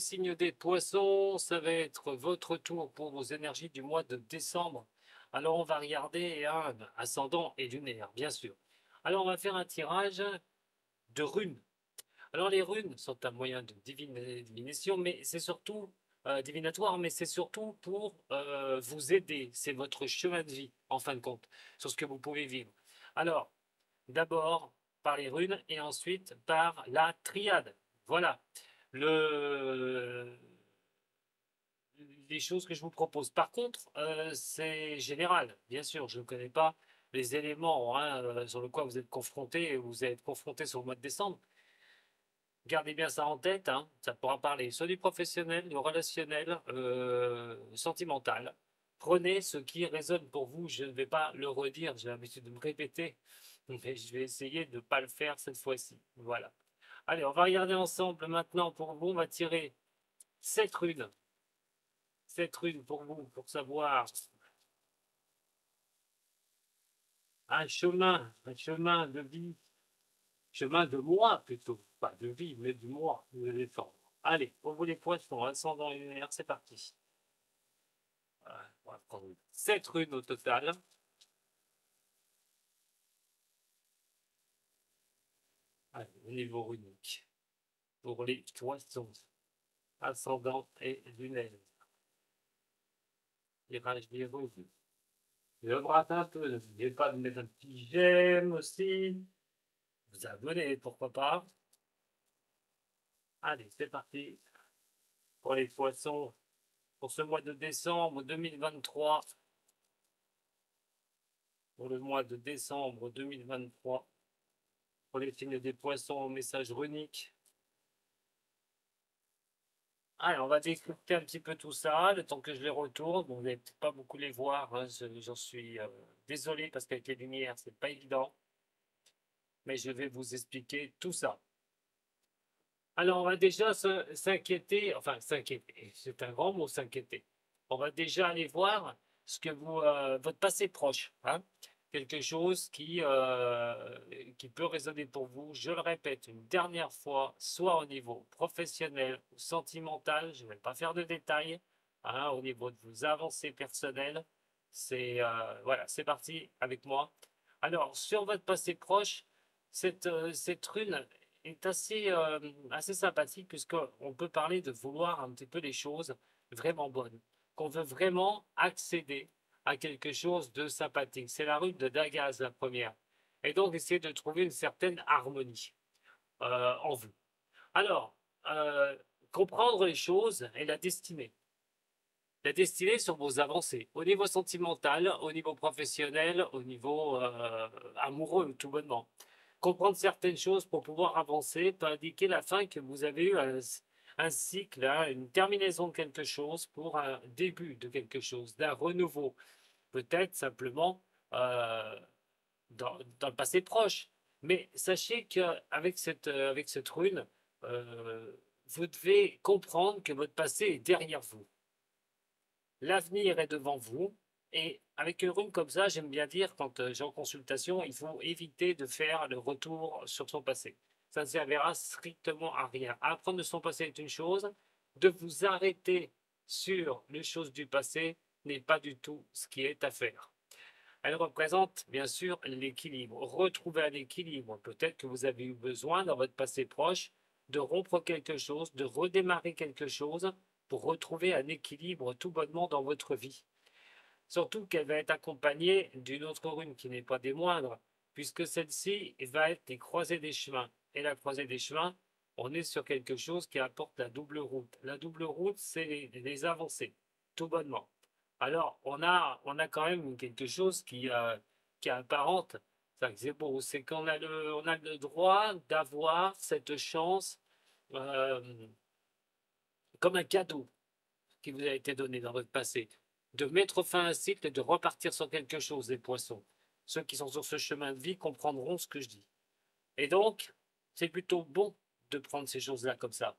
signes des poissons, ça va être votre tour pour vos énergies du mois de décembre. Alors, on va regarder un ascendant et lunaire, bien sûr. Alors, on va faire un tirage de runes. Alors, les runes sont un moyen de divination, mais c'est surtout divinatoire, mais c'est surtout pour vous aider. C'est votre chemin de vie, en fin de compte, sur ce que vous pouvez vivre. Alors, d'abord par les runes et ensuite par la triade. Voilà le, les choses que je vous propose. Par contre, c'est général, bien sûr, je ne connais pas les éléments hein, sur lesquels vous êtes confrontés, vous êtes confrontés sur le mois de décembre. Gardez bien ça en tête, hein, ça pourra parler soit du professionnel, du relationnel, sentimental. Prenez ce qui résonne pour vous, je ne vais pas le redire, j'ai l'habitude de me répéter, mais je vais essayer de ne pas le faire cette fois-ci. Voilà. Allez, on va regarder ensemble maintenant pour vous, on va tirer 7 runes. 7 runes pour vous, pour savoir un chemin de vie, chemin de moi plutôt, pas de vie, mais de moi, de défendre. Allez, pour vous les poissons, ascendant lunaire, c'est parti. Voilà, on va prendre 7 runes au total. Allez, au niveau runique. Pour les poissons, ascendant et lunaire. Tirage des runes. Je gratte un peu, n'oubliez pas de mettre un petit j'aime aussi. Vous abonner, pourquoi pas. Allez, c'est parti pour les poissons pour ce mois de décembre 2023. Pour le mois de décembre 2023. Pour les signes des poissons au message runique. Allez, on va décrypter un petit peu tout ça, le temps que je les retourne. Bon, vous n'allez peut-être pas beaucoup les voir, hein, j'en suis désolé parce qu'avec les lumières, c'est pas évident. Mais je vais vous expliquer tout ça. Alors, on va déjà s'inquiéter, enfin s'inquiéter, c'est un grand mot, s'inquiéter. On va déjà aller voir ce que votre passé proche, hein, quelque chose qui peut résonner pour vous. Je le répète une dernière fois, soit au niveau professionnel ou sentimental, je ne vais pas faire de détails, hein, au niveau de vos avancées personnelles. Voilà, c'est parti avec moi. Alors, sur votre passé proche, cette rune est assez sympathique puisqu'on peut parler de vouloir un petit peu des choses vraiment bonnes, qu'on veut vraiment accéder à quelque chose de sympathique. C'est la rune de Dagaz, la première. Et donc, essayer de trouver une certaine harmonie en vous. Alors, euh, comprendre les choses et la destinée. La destinée sur vos avancées, au niveau sentimental, au niveau professionnel, au niveau amoureux, tout bonnement. Comprendre certaines choses pour pouvoir avancer peut indiquer la fin que vous avez eu un cycle, hein, une terminaison de quelque chose pour un début de quelque chose, d'un renouveau. Peut-être simplement euh, dans le passé proche. Mais sachez qu'avec avec cette rune, euh, vous devez comprendre que votre passé est derrière vous. L'avenir est devant vous. Et avec une rune comme ça, j'aime bien dire, quand j'ai en consultation, il faut éviter de faire le retour sur son passé. Ça ne servira strictement à rien. Apprendre de son passé est une chose, de vous arrêter sur les choses du passé n'est pas du tout ce qui est à faire. Elle représente bien sûr l'équilibre. Retrouver un équilibre. Peut-être que vous avez eu besoin dans votre passé proche de rompre quelque chose, de redémarrer quelque chose pour retrouver un équilibre tout bonnement dans votre vie. Surtout qu'elle va être accompagnée d'une autre rune qui n'est pas des moindres, puisque celle-ci va être les croisées des chemins. Et la croisée des chemins, on est sur quelque chose qui apporte la double route. La double route, c'est les avancées, tout bonnement. Alors, on a quand même quelque chose qui apparente, c'est beau, c'est qu'on a on a le droit d'avoir cette chance euh, comme un cadeau qui vous a été donné dans votre passé, de mettre fin à un cycle et de repartir sur quelque chose, les poissons. Ceux qui sont sur ce chemin de vie comprendront ce que je dis. Et donc, c'est plutôt bon de prendre ces choses-là comme ça.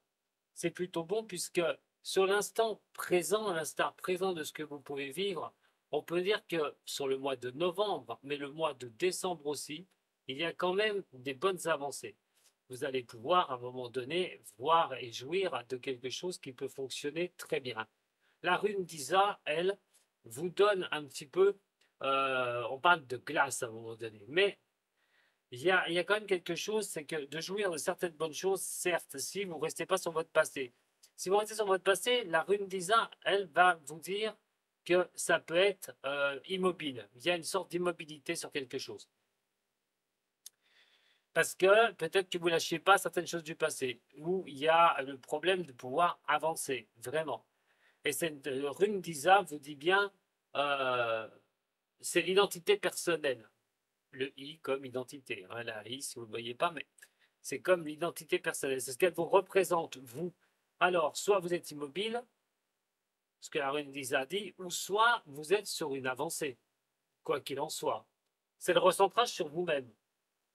C'est plutôt bon puisque sur l'instant présent, à l'instant présent de ce que vous pouvez vivre, on peut dire que sur le mois de novembre, mais le mois de décembre aussi, il y a quand même des bonnes avancées. vous allez pouvoir à un moment donné voir et jouir de quelque chose qui peut fonctionner très bien. La rune d'Isa, elle, vous donne un petit peu, on parle de glace à un moment donné, mais il y a quand même quelque chose, c'est que de jouir de certaines bonnes choses, certes, si vous ne restez pas sur votre passé. Si vous restez sur votre passé, la rune d'Isa, elle va vous dire que ça peut être immobile. Il y a une sorte d'immobilité sur quelque chose. Parce que peut-être que vous ne lâchez pas certaines choses du passé, où il y a le problème de pouvoir avancer, vraiment. Et cette rune d'Isa vous dit bien, euh, c'est l'identité personnelle. Le I comme identité. Hein, la I, si vous ne le voyez pas, mais c'est comme l'identité personnelle. C'est ce qu'elle vous représente, vous. Alors, soit vous êtes immobile, ce que la rune d'Isa dit, ou soit vous êtes sur une avancée, quoi qu'il en soit. C'est le recentrage sur vous-même,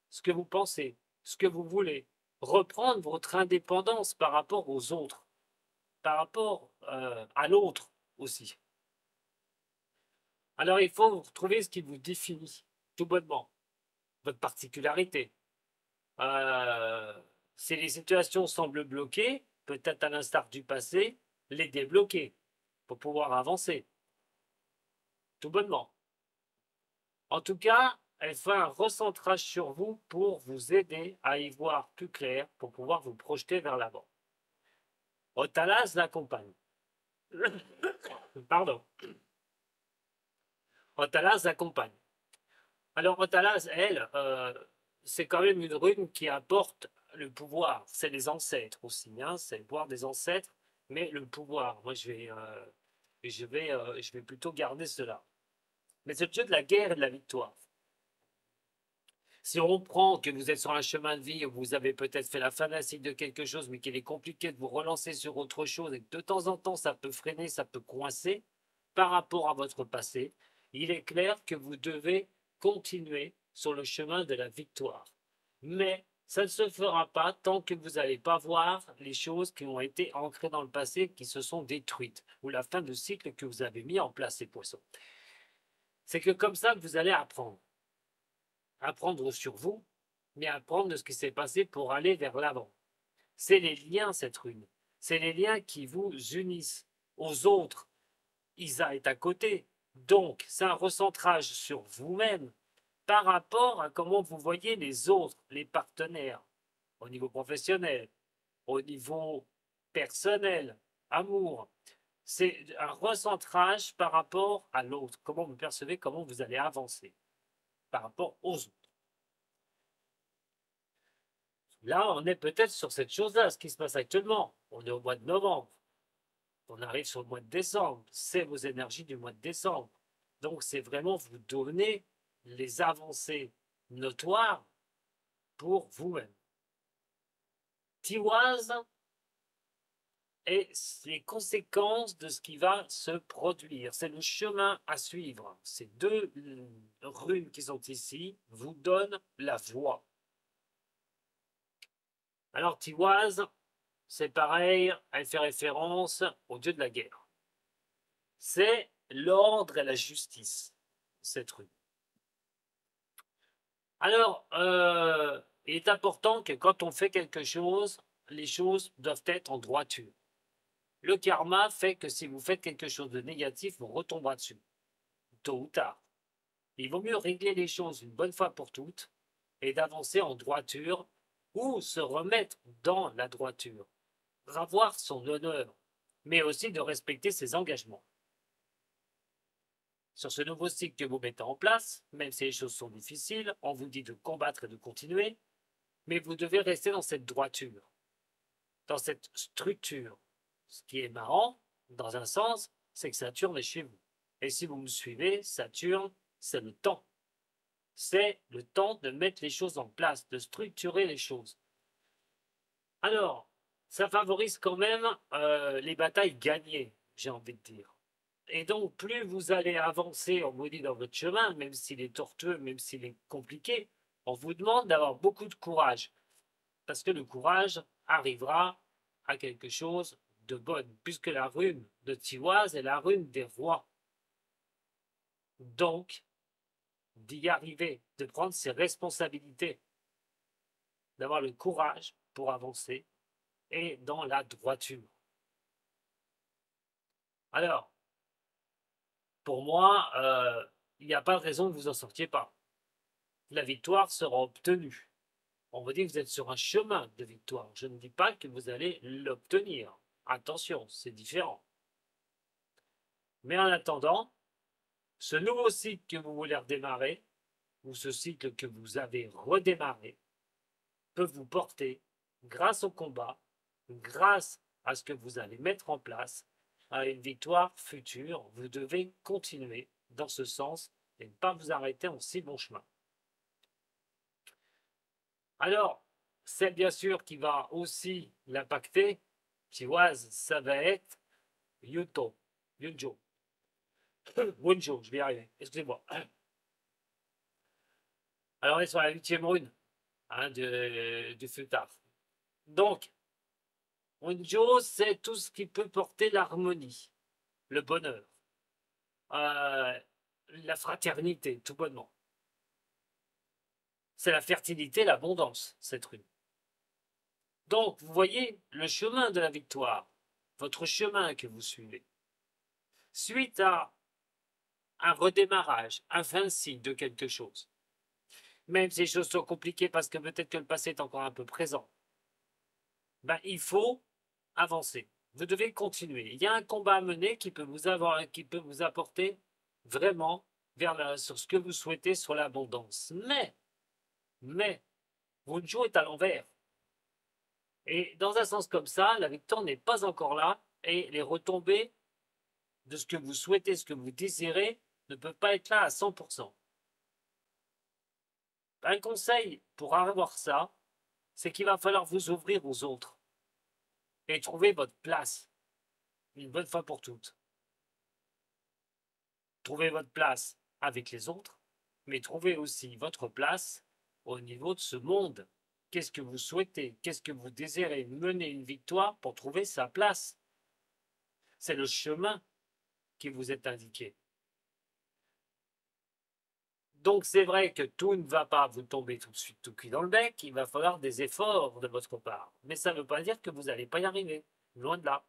ce que vous pensez, ce que vous voulez. Reprendre votre indépendance par rapport aux autres, par rapport à l'autre aussi. Alors, il faut trouver ce qui vous définit, tout bonnement, votre particularité. Euh, si les situations semblent bloquées, peut-être à l'instar du passé, les débloquer pour pouvoir avancer, tout bonnement. En tout cas, elle fait un recentrage sur vous pour vous aider à y voir plus clair, pour pouvoir vous projeter vers l'avant. Otalas l'accompagne. Pardon. Otalas l'accompagne. Alors Otalas, elle, c'est quand même une rune qui apporte le pouvoir. C'est les ancêtres aussi, hein, c'est le pouvoir des ancêtres, mais le pouvoir. Moi, je vais plutôt garder cela. Mais c'est le jeu de la guerre et de la victoire. Si on prend que vous êtes sur un chemin de vie où vous avez peut-être fait la fin d'un cycle de quelque chose, mais qu'il est compliqué de vous relancer sur autre chose et que de temps en temps ça peut freiner, ça peut coincer par rapport à votre passé, il est clair que vous devez continuer sur le chemin de la victoire. Mais ça ne se fera pas tant que vous n'allez pas voir les choses qui ont été ancrées dans le passé, qui se sont détruites, ou la fin de cycle que vous avez mis en place, ces poissons. C'est que comme ça que vous allez apprendre. Apprendre sur vous, mais apprendre de ce qui s'est passé pour aller vers l'avant. C'est les liens, cette rune. C'est les liens qui vous unissent aux autres. Isa est à côté. Donc, c'est un recentrage sur vous-même par rapport à comment vous voyez les autres, les partenaires, au niveau professionnel, au niveau personnel, amour. C'est un recentrage par rapport à l'autre. Comment vous percevez, comment vous allez avancer par rapport aux autres. Là, on est peut-être sur cette chose-là, ce qui se passe actuellement. On est au mois de novembre. On arrive sur le mois de décembre. C'est vos énergies du mois de décembre. Donc, c'est vraiment vous donner les avancées notoires pour vous-même. Tiwaz et les conséquences de ce qui va se produire. C'est le chemin à suivre. Ces deux runes qui sont ici vous donnent la voie. Alors, Tiwaz, c'est pareil, elle fait référence au dieu de la guerre. C'est l'ordre et la justice, cette rue. Alors, il est important que quand on fait quelque chose, les choses doivent être en droiture. Le karma fait que si vous faites quelque chose de négatif, vous retomberez dessus, tôt ou tard. Il vaut mieux régler les choses une bonne fois pour toutes et d'avancer en droiture ou se remettre dans la droiture, avoir son honneur, mais aussi de respecter ses engagements. Sur ce nouveau cycle que vous mettez en place, même si les choses sont difficiles, on vous dit de combattre et de continuer, mais vous devez rester dans cette droiture, dans cette structure. Ce qui est marrant, dans un sens, c'est que Saturne est chez vous. Et si vous me suivez, Saturne, c'est le temps. C'est le temps de mettre les choses en place, de structurer les choses. Alors, ça favorise quand même les batailles gagnées, j'ai envie de dire. Et donc, plus vous allez avancer, on vous dit, dans votre chemin, même s'il est tortueux, même s'il est compliqué, on vous demande d'avoir beaucoup de courage. Parce que le courage arrivera à quelque chose de bon, puisque la rune de Tiwaz est la rune des rois. Donc, d'y arriver, de prendre ses responsabilités. d'avoir le courage pour avancer et dans la droiture. Alors, pour moi, il n'y a pas de raison que vous n'en sortiez pas. La victoire sera obtenue. On vous dit que vous êtes sur un chemin de victoire. Je ne dis pas que vous allez l'obtenir. Attention, c'est différent. Mais en attendant, ce nouveau cycle que vous voulez redémarrer, ou ce cycle que vous avez redémarré, peut vous porter, grâce au combat, grâce à ce que vous allez mettre en place, à une victoire future. Vous devez continuer dans ce sens et ne pas vous arrêter en si bon chemin. Alors, celle bien sûr qui va aussi l'impacter, Chiwaz, ça va être Yuto, Yunjo, Wunjo, je vais y arriver, excusez-moi. Alors, on est sur la 8e rune du futard. Donc, Wunjo, c'est tout ce qui peut porter l'harmonie, le bonheur, la fraternité, tout bonnement. C'est la fertilité, l'abondance, cette rune. Donc, vous voyez, le chemin de la victoire, votre chemin que vous suivez, suite à un redémarrage, un fin cycle de quelque chose, même si les choses sont compliquées parce que peut-être que le passé est encore un peu présent, ben, il faut avancer. Vous devez continuer. Il y a un combat à mener qui peut vous apporter vraiment sur ce que vous souhaitez, sur l'abondance. Mais, votre jour est à l'envers. Et dans un sens comme ça, la victoire n'est pas encore là et les retombées de ce que vous souhaitez, ce que vous désirez, ne peuvent pas être là à 100%. Un conseil pour avoir ça, c'est qu'il va falloir vous ouvrir aux autres et trouver votre place, une bonne fois pour toutes. Trouvez votre place avec les autres, mais trouvez aussi votre place au niveau de ce monde. Qu'est-ce que vous souhaitez? Qu'est-ce que vous désirez? Mener une victoire pour trouver sa place. C'est le chemin qui vous est indiqué. Donc c'est vrai que tout ne va pas vous tomber tout de suite tout cuit dans le bec, il va falloir des efforts de votre part. Mais ça ne veut pas dire que vous n'allez pas y arriver, loin de là.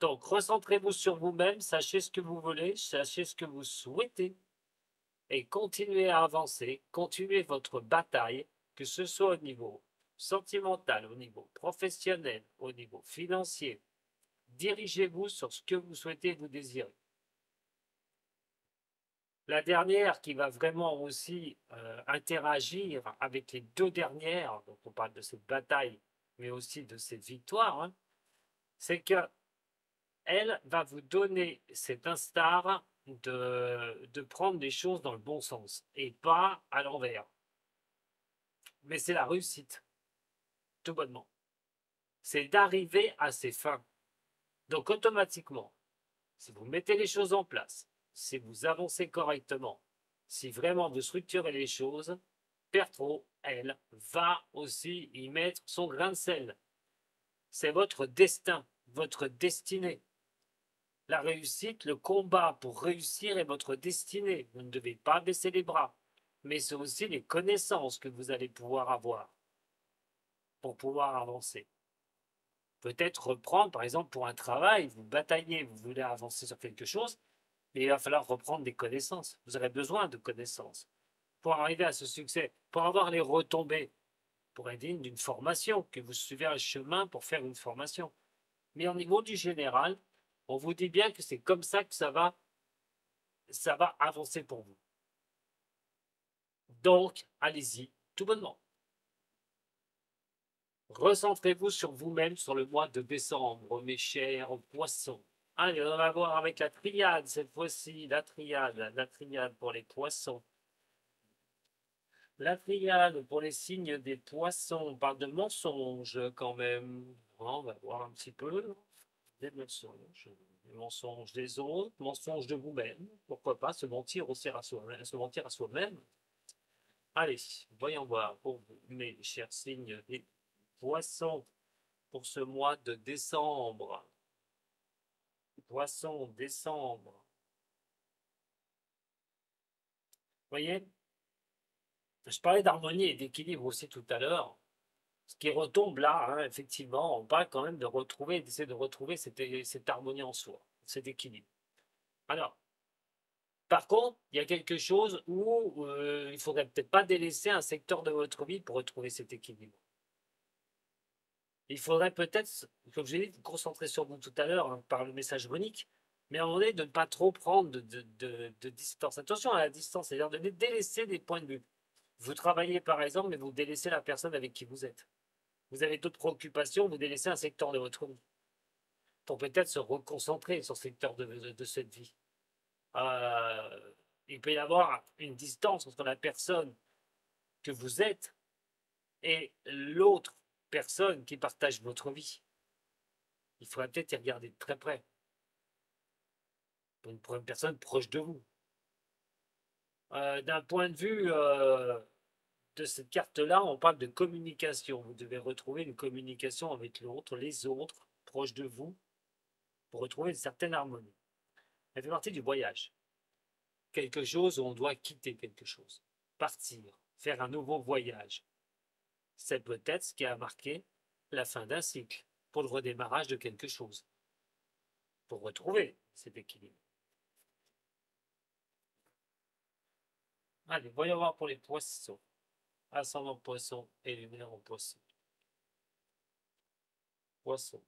Donc recentrez-vous sur vous-même, sachez ce que vous voulez, sachez ce que vous souhaitez et continuez à avancer, continuez votre bataille, que ce soit au niveau sentimental, au niveau professionnel, au niveau financier. Dirigez-vous sur ce que vous souhaitez, vous désirez. La dernière qui va vraiment aussi interagir avec les deux dernières, donc on parle de cette bataille, mais aussi de cette victoire, hein, c'est que elle va vous donner cet instar de prendre les choses dans le bon sens et pas à l'envers. Mais c'est la réussite, tout bonnement. C'est d'arriver à ses fins. Donc automatiquement, si vous mettez les choses en place, si vous avancez correctement, si vraiment vous structurez les choses, Pertro, elle, va aussi y mettre son grain de sel. C'est votre destin, votre destinée. La réussite, le combat pour réussir est votre destinée. Vous ne devez pas baisser les bras. Mais c'est aussi les connaissances que vous allez pouvoir avoir pour pouvoir avancer. Peut-être reprendre, par exemple, pour un travail, vous bataillez, vous voulez avancer sur quelque chose, mais il va falloir reprendre des connaissances. Vous aurez besoin de connaissances pour arriver à ce succès, pour avoir les retombées, pour être digne d'une formation, que vous suivez un chemin pour faire une formation. Mais au niveau du général, on vous dit bien que c'est comme ça que ça va avancer pour vous. Donc, allez-y, tout bonnement. Recentrez-vous sur vous-même sur le mois de décembre, mes chers poissons. Allez, on va voir avec la triade cette fois-ci, la triade pour les poissons. La triade pour les signes des poissons, on parle de mensonges quand même. On va voir un petit peu. Des mensonges des autres, mensonges de vous-même. Pourquoi pas se mentir aussi se mentir à soi-même. Allez, voyons voir pour vous, mes chers signes des poissons, pour ce mois de décembre. Poisson, décembre. Vous voyez, je parlais d'harmonie et d'équilibre aussi tout à l'heure. Ce qui retombe là, hein, effectivement, on parle quand même de retrouver, d'essayer de retrouver cette harmonie en soi, cet équilibre. Alors, par contre, il y a quelque chose où il faudrait peut-être pas délaisser un secteur de votre vie pour retrouver cet équilibre. Il faudrait peut-être, comme je l'ai dit, vous concentrer sur vous tout à l'heure hein, par le message runique, mais à un moment donné, de ne pas trop prendre de distance. Attention à la distance, c'est-à-dire de délaisser des points de vue. Vous travaillez par exemple, mais vous délaissez la personne avec qui vous êtes. Vous avez d'autres préoccupations, vous délaissez un secteur de votre vie pour peut-être se reconcentrer sur ce secteur de cette vie. Il peut y avoir une distance entre la personne que vous êtes et l'autre personne qui partage votre vie. Il faudrait peut-être y regarder de très près. Pour une personne proche de vous. D'un point de vue de cette carte-là, on parle de communication. Vous devez retrouver une communication avec l'autre, les autres, proches de vous, pour retrouver une certaine harmonie. Elle fait partie du voyage. Quelque chose où on doit quitter quelque chose, partir, faire un nouveau voyage. C'est peut-être ce qui a marqué la fin d'un cycle, pour le redémarrage de quelque chose, pour retrouver cet équilibre. Allez, voyons voir pour les poissons. Ascendant poisson et lunaire en poisson. Poisson,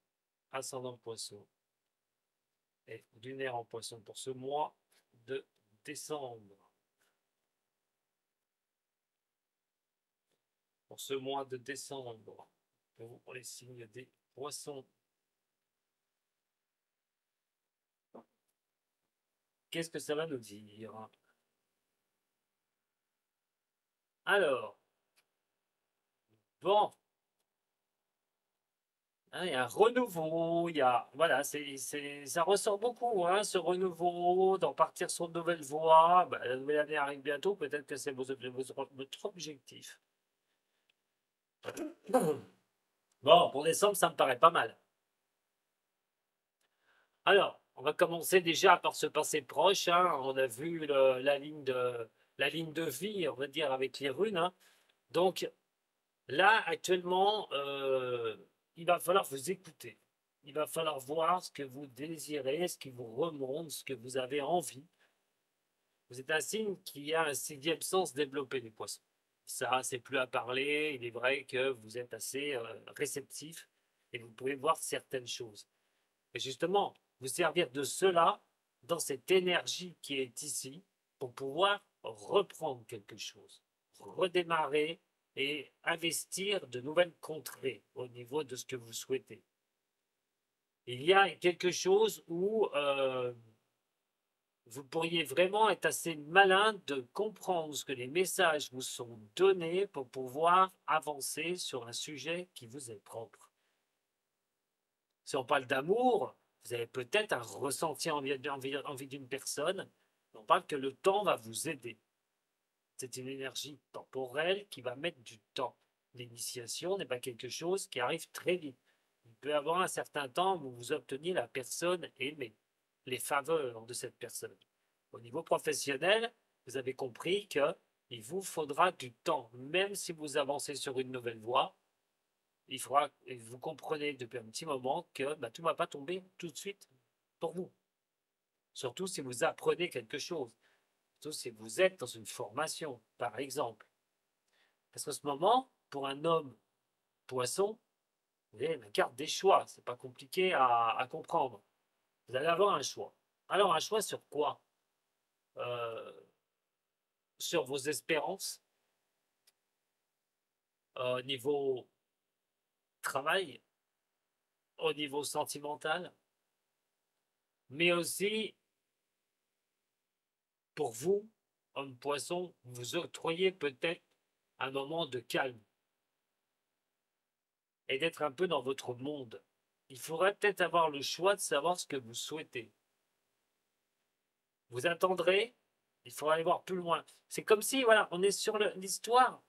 ascendant poisson et lunaire en poisson pour ce mois de décembre. Pour ce mois de décembre, pour les signes des poissons. Qu'est-ce que ça va nous dire? Alors, bon, hein, il y a un renouveau, il y a, voilà, ça ressort beaucoup, hein, ce renouveau, d'en partir sur de nouvelles voies. Ben, la nouvelle année arrive bientôt, peut-être que c'est votre objectif. Bon, pour décembre, ça me paraît pas mal. Alors, on va commencer déjà par ce passé proche. Hein. On a vu la ligne de vie, on va dire, avec les runes. Hein. Donc, là, actuellement, il va falloir vous écouter. Il va falloir voir ce que vous désirez, ce qui vous remonte, ce que vous avez envie. Vous êtes un signe qui a un sixième sens développé, les poissons. Ça, c'est plus à parler. Il est vrai que vous êtes assez réceptif et vous pouvez voir certaines choses. Et justement, vous servir de cela dans cette énergie qui est ici pour pouvoir reprendre quelque chose, redémarrer et investir de nouvelles contrées au niveau de ce que vous souhaitez. Il y a quelque chose où vous pourriez vraiment être assez malin de comprendre ce que les messages vous sont donnés pour pouvoir avancer sur un sujet qui vous est propre. Si on parle d'amour, vous avez peut-être un ressenti envie d'une personne. On parle que le temps va vous aider. C'est une énergie temporelle qui va mettre du temps. L'initiation n'est pas quelque chose qui arrive très vite. Il peut y avoir un certain temps où vous obteniez la personne aimée, les faveurs de cette personne. Au niveau professionnel, vous avez compris qu'il vous faudra du temps, même si vous avancez sur une nouvelle voie. Il faudra, et vous comprenez depuis un petit moment que tout ne va pas tomber tout de suite pour vous. Surtout si vous apprenez quelque chose. Surtout si vous êtes dans une formation, par exemple. Parce qu'en ce moment, pour un homme poisson, vous avez la carte des choix. C'est pas compliqué à comprendre. Vous allez avoir un choix. Alors, un choix sur quoi? Sur vos espérances, au niveau travail, au niveau sentimental, mais aussi pour vous, homme poisson, vous octroyez peut-être un moment de calme et d'être un peu dans votre monde. Il faudrait peut-être avoir le choix de savoir ce que vous souhaitez. Vous attendrez, il faudra aller voir plus loin. C'est comme si, voilà, on est sur l'histoire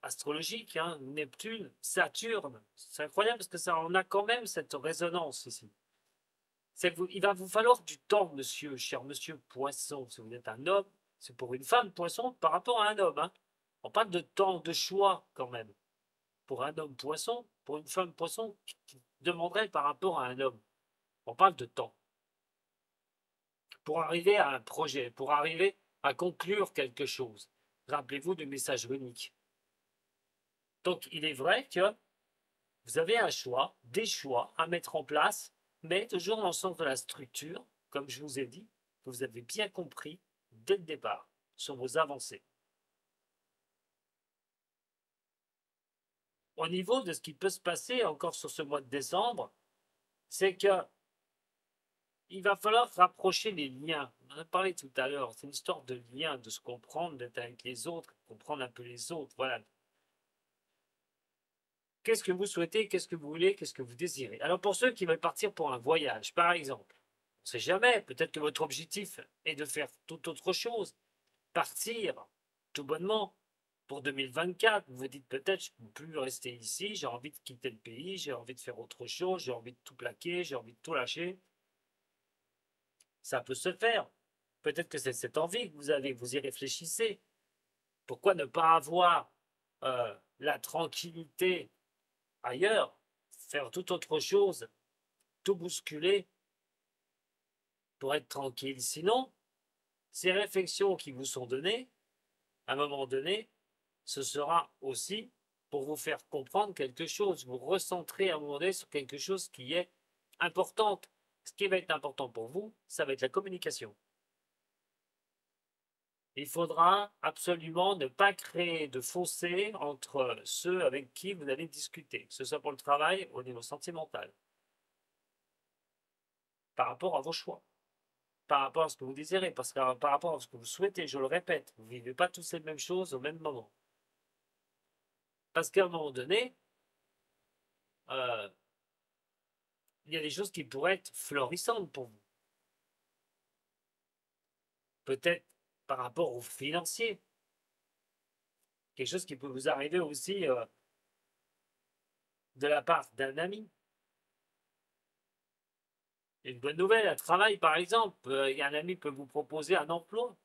astrologique, hein, Neptune, Saturne. C'est incroyable parce que ça, on a quand même cette résonance ici. Il va vous falloir du temps, monsieur, cher monsieur Poisson. Si vous êtes un homme, c'est pour une femme Poisson par rapport à un homme. Hein. On parle de temps, de choix quand même. pour un homme poisson, pour une femme poisson, qui demanderait par rapport à un homme? On parle de temps. Pour arriver à un projet, pour arriver à conclure quelque chose. Rappelez-vous du message unique. Donc, il est vrai que vous avez un choix, des choix à mettre en place, mais toujours dans le sens de la structure, comme je vous ai dit, que vous avez bien compris dès le départ sur vos avancées. Au niveau de ce qui peut se passer encore sur ce mois de décembre, c'est que il va falloir rapprocher les liens. On en a parlé tout à l'heure, c'est une histoire de lien, de se comprendre, d'être avec les autres, comprendre un peu les autres, voilà. Qu'est-ce que vous souhaitez, qu'est-ce que vous voulez, qu'est-ce que vous désirez? Alors pour ceux qui veulent partir pour un voyage, par exemple, on ne sait jamais, peut-être que votre objectif est de faire tout autre chose, partir tout bonnement pour 2024. Vous vous dites peut-être je ne peux plus rester ici, j'ai envie de quitter le pays, j'ai envie de faire autre chose, j'ai envie de tout plaquer, j'ai envie de tout lâcher. Ça peut se faire. Peut-être que c'est cette envie que vous avez, vous y réfléchissez. Pourquoi ne pas avoir la tranquillité ailleurs, faire tout autre chose, tout bousculer pour être tranquille? Sinon, ces réflexions qui vous sont données, à un moment donné, ce sera aussi pour vous faire comprendre quelque chose, vous recentrer à un moment donné sur quelque chose qui est important. Ce qui va être important pour vous, ça va être la communication. Il faudra absolument ne pas créer de fossé entre ceux avec qui vous allez discuter, que ce soit pour le travail ou au niveau sentimental, par rapport à vos choix, par rapport à ce que vous désirez, parce que par rapport à ce que vous souhaitez, je le répète, vous ne vivez pas tous les mêmes choses au même moment. Parce qu'à un moment donné, euh, il y a des choses qui pourraient être florissantes pour vous. Peut-être par rapport au financier. Quelque chose qui peut vous arriver aussi de la part d'un ami. Une bonne nouvelle, un travail par exemple. Un ami peut vous proposer un emploi.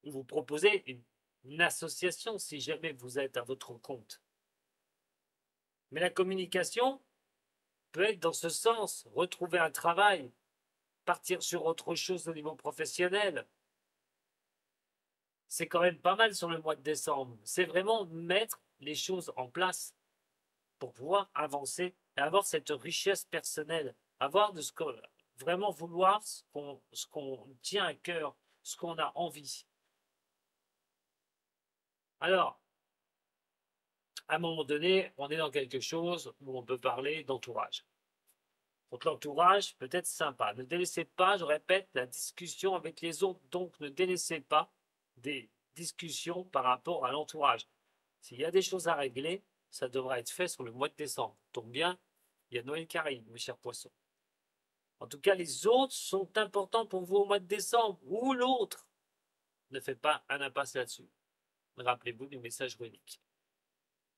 Ou vous proposer une association si jamais vous êtes à votre compte. Mais la communication peut être dans ce sens. Retrouver un travail, partir sur autre chose au niveau professionnel. C'est quand même pas mal sur le mois de décembre. C'est vraiment mettre les choses en place pour pouvoir avancer et avoir cette richesse personnelle, avoir de ce que vraiment vouloir ce qu'on tient à cœur, ce qu'on a envie. Alors, à un moment donné, on est dans quelque chose où on peut parler d'entourage. Donc l'entourage peut être sympa. Ne délaissez pas, je répète, la discussion avec les autres. Donc ne délaissez pas des discussions par rapport à l'entourage. S'il y a des choses à régler, ça devra être fait sur le mois de décembre. Donc bien, il y a Noël qui arrive, mes chers poissons. En tout cas, les autres sont importants pour vous au mois de décembre, ou l'autre. Ne faites pas un impasse là-dessus. Rappelez-vous du message unique.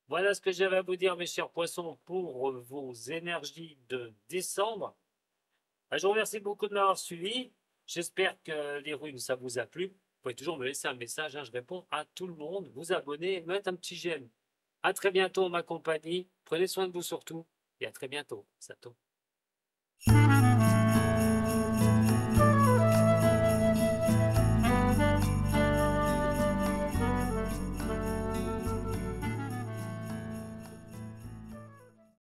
Voilà ce que j'avais à vous dire, mes chers poissons, pour vos énergies de décembre. Je vous remercie beaucoup de m'avoir suivi. J'espère que les runes, ça vous a plu. Vous pouvez toujours me laisser un message, je réponds à tout le monde. Vous abonner et mettre un petit j'aime. À très bientôt, ma compagnie. Prenez soin de vous surtout. Et à très bientôt. Sato.